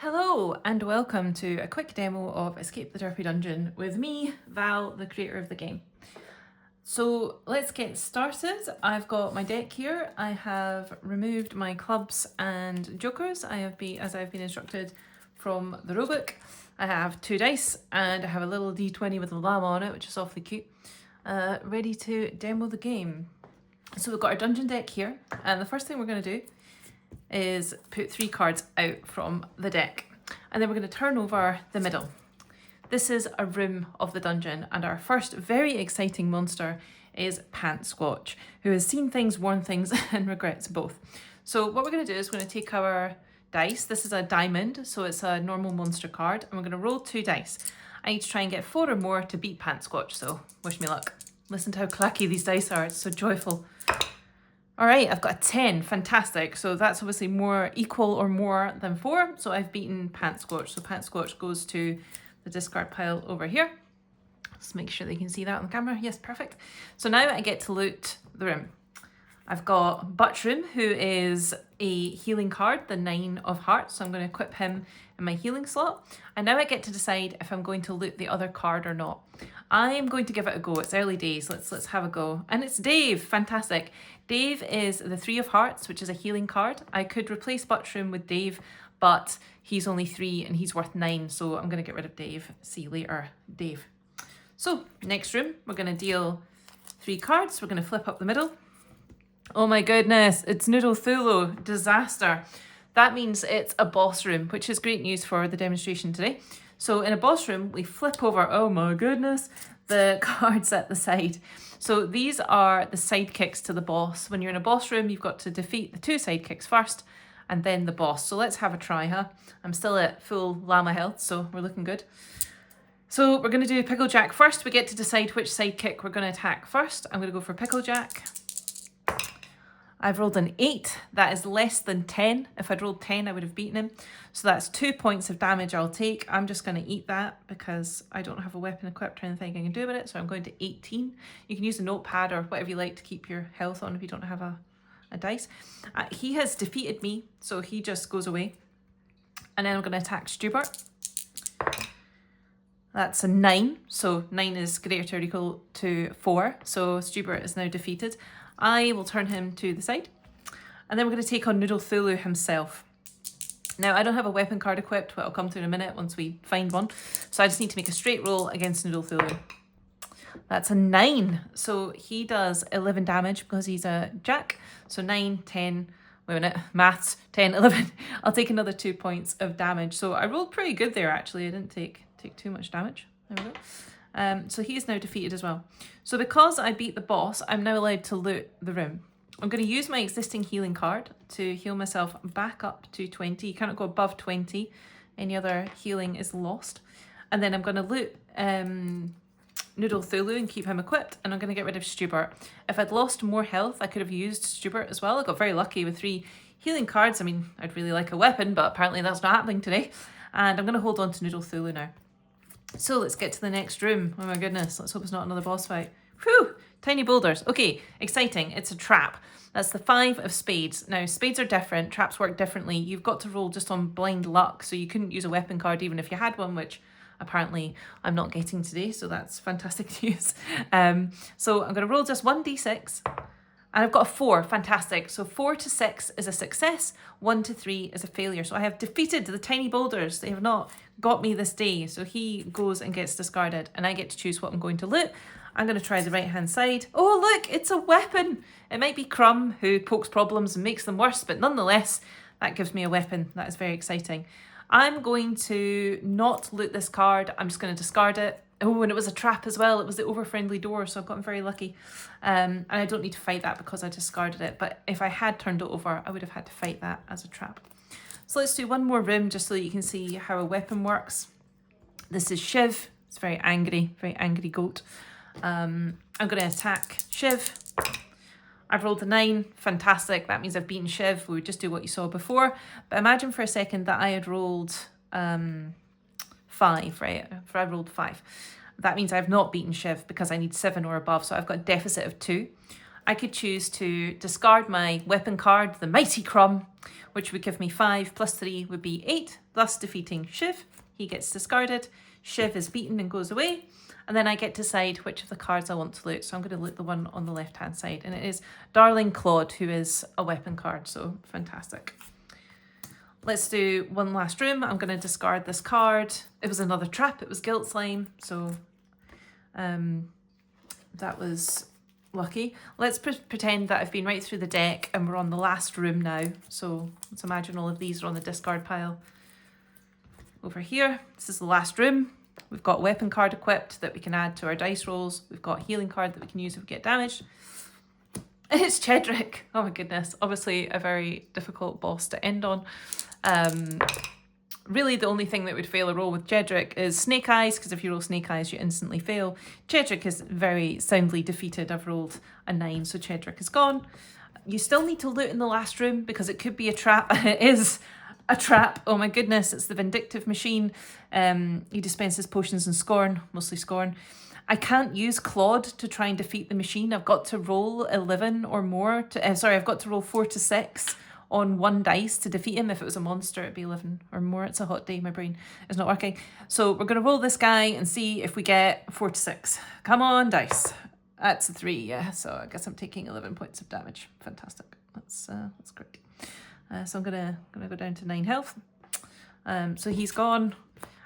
Hello and welcome to a quick demo of Escape the Derpy Dungeon with me, Val, the creator of the game. So let's get started. I've got my deck here. I have removed my clubs and jokers. As I've been instructed from the rulebook. I have 2 dice and I have a little d20 with a llama on it, which is awfully cute, ready to demo the game. So we've got our dungeon deck here, and the first thing we're going to do is put 3 cards out from the deck, and then we're going to turn over the middle. This is a room of the dungeon, and our first very exciting monster is Pant Squatch, who has seen things, worn things, and regrets both. So what we're going to do is we're going to take our dice. This is a diamond, so it's a normal monster card, and we're going to roll 2 dice. I need to try and get 4 or more to beat Pant Squatch, so wish me luck. Listen to how clacky these dice are, it's so joyful. All right, I've got a 10, fantastic. So that's obviously more equal or more than 4. So I've beaten Pant Squatch. So Pant Squatch goes to the discard pile over here. Let's make sure they can see that on the camera. Yes, perfect. So now I get to loot the room. I've got Butchroom, who is a healing card, the 9 of hearts. So I'm going to equip him in my healing slot. And now I get to decide if I'm going to loot the other card or not. I'm going to give it a go. It's early days. Let's have a go. And it's Dave. Fantastic. Dave is the 3 of hearts, which is a healing card. I could replace Butchroom with Dave, but he's only 3 and he's worth 9. So I'm going to get rid of Dave. See you later, Dave. So next room, we're going to deal 3 cards. We're going to flip up the middle. Oh my goodness, it's Noodle Thulu. Disaster. That means it's a boss room, which is great news for the demonstration today. So in a boss room, we flip over, oh my goodness, the cards at the side. So these are the sidekicks to the boss. When you're in a boss room, you've got to defeat the 2 sidekicks first and then the boss. So let's have a try, huh? I'm still at full llama health, so we're looking good. So we're going to do Picklejack first. We get to decide which sidekick we're going to attack first. I'm going to go for Picklejack. I've rolled an 8. That is less than 10. If I'd rolled 10, I would have beaten him. So that's 2 points of damage I'll take. I'm just going to eat that because I don't have a weapon equipped or anything I can do with it. So I'm going to 18. You can use a notepad or whatever you like to keep your health on if you don't have a dice. He has defeated me, so he just goes away. And then I'm going to attack Stubert. That's a 9. So 9 is greater or equal to 4. So Stubert is now defeated. I will turn him to the side. And then we're going to take on Noodle Thulu himself. Now, I don't have a weapon card equipped, but I'll come to in a minute once we find one. So I just need to make a straight roll against Noodle Thulu. That's a 9. So he does 11 damage because he's a jack. So 9, 10, wait a minute, maths, 10, 11. I'll take another 2 points of damage. So I rolled pretty good there, actually. I didn't take too much damage. There we go. So he is now defeated as well. So because I beat the boss, I'm now allowed to loot the room. I'm going to use my existing healing card to heal myself back up to 20. You cannot go above 20. Any other healing is lost. And then I'm going to loot Noodle Thulu and keep him equipped. And I'm going to get rid of Stubert. If I'd lost more health, I could have used Stubert as well. I got very lucky with 3 healing cards. I mean, I'd really like a weapon, but apparently that's not happening today. And I'm going to hold on to Noodle Thulu now. So let's get to the next room. Oh my goodness, let's hope it's not another boss fight. Whew, tiny boulders. Okay, exciting, it's a trap. That's the 5 of spades. Now, spades are different, traps work differently. You've got to roll just on blind luck, so you couldn't use a weapon card even if you had one, which apparently I'm not getting today, so that's fantastic news. So I'm going to roll just 1d6. And I've got a 4, fantastic. So 4 to 6 is a success, 1 to 3 is a failure. So I have defeated the tiny boulders. They have not got me this day. So he goes and gets discarded and I get to choose what I'm going to loot. I'm going to try the right hand side. Oh look, it's a weapon. It might be Crumb who pokes problems and makes them worse, but nonetheless, that gives me a weapon. That is very exciting. I'm going to not loot this card. I'm just going to discard it. Oh, and it was a trap as well. It was the over-friendly door, so I've gotten very lucky. And I don't need to fight that because I discarded it. But if I had turned it over, I would have had to fight that as a trap. So let's do one more room just so that you can see how a weapon works. This is Shiv. It's very angry goat. I'm going to attack Shiv. I've rolled a 9. Fantastic. That means I've beaten Shiv. We would just do what you saw before. But imagine for a second that I had rolled 5, right? If I rolled 5. That means I've not beaten Shiv because I need 7 or above. So I've got a deficit of 2. I could choose to discard my weapon card, the Mighty Crumb, which would give me 5, plus 3 would be 8, thus defeating Shiv. He gets discarded. Shiv is beaten and goes away. And then I get to decide which of the cards I want to loot. So I'm going to loot the one on the left-hand side. And it is Darling Claude, who is a weapon card. So fantastic. Let's do one last room. I'm going to discard this card. It was another trap. It was Guilt Slime. So that was lucky. Let's pretend that I've been right through the deck and we're on the last room now. So let's imagine all of these are on the discard pile. Over here, this is the last room. We've got weapon card equipped that we can add to our dice rolls. We've got healing card that we can use if we get damaged. And it's Chedrick. Oh my goodness. Obviously a very difficult boss to end on. Really the only thing that would fail a roll with Chedrick is Snake Eyes, because if you roll Snake Eyes you instantly fail. Chedrick is very soundly defeated. I've rolled a 9, so Chedrick is gone. You still need to loot in the last room because it could be a trap. It is a trap. Oh my goodness, it's the Vindictive Machine. He dispenses potions and Scorn, mostly Scorn. I can't use Claude to try and defeat the machine. I've got to roll 11 or more. I've got to roll 4 to 6 on one dice to defeat him. If it was a monster, it'd be 11 or more. It's a hot day. My brain is not working. So we're going to roll this guy and see if we get 4 to 6. Come on, dice. That's a 3, yeah. So I guess I'm taking 11 points of damage. Fantastic. That's great. So I'm gonna go down to 9 health. So he's gone.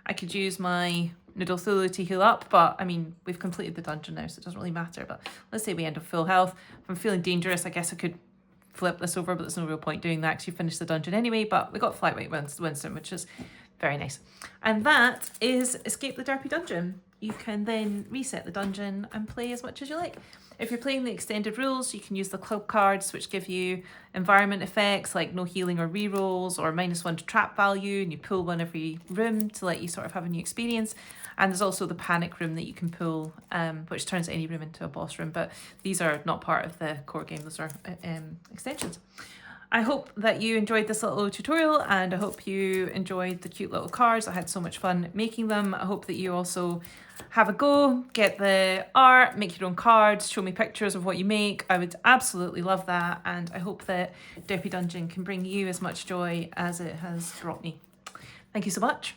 I could use my Noodle Thulu to heal up, but I mean, we've completed the dungeon now, so it doesn't really matter. But let's say we end up full health. If I'm feeling dangerous, I guess I could flip this over, but there's no real point doing that because you finished the dungeon anyway. But we got Flightweight Winston, which is very nice. And that is Escape the Derpy Dungeon. You can then reset the dungeon and play as much as you like. If you're playing the extended rules, you can use the club cards, which give you environment effects like no healing or rerolls or -1 to trap value, and you pull one every room to let you sort of have a new experience. And there's also the panic room that you can pull, which turns any room into a boss room, but these are not part of the core game, those are extensions. I hope that you enjoyed this little tutorial, and I hope you enjoyed the cute little cards. I had so much fun making them. I hope that you also have a go, get the art, make your own cards, show me pictures of what you make. I would absolutely love that, and I hope that Derpy Dungeon can bring you as much joy as it has brought me. Thank you so much.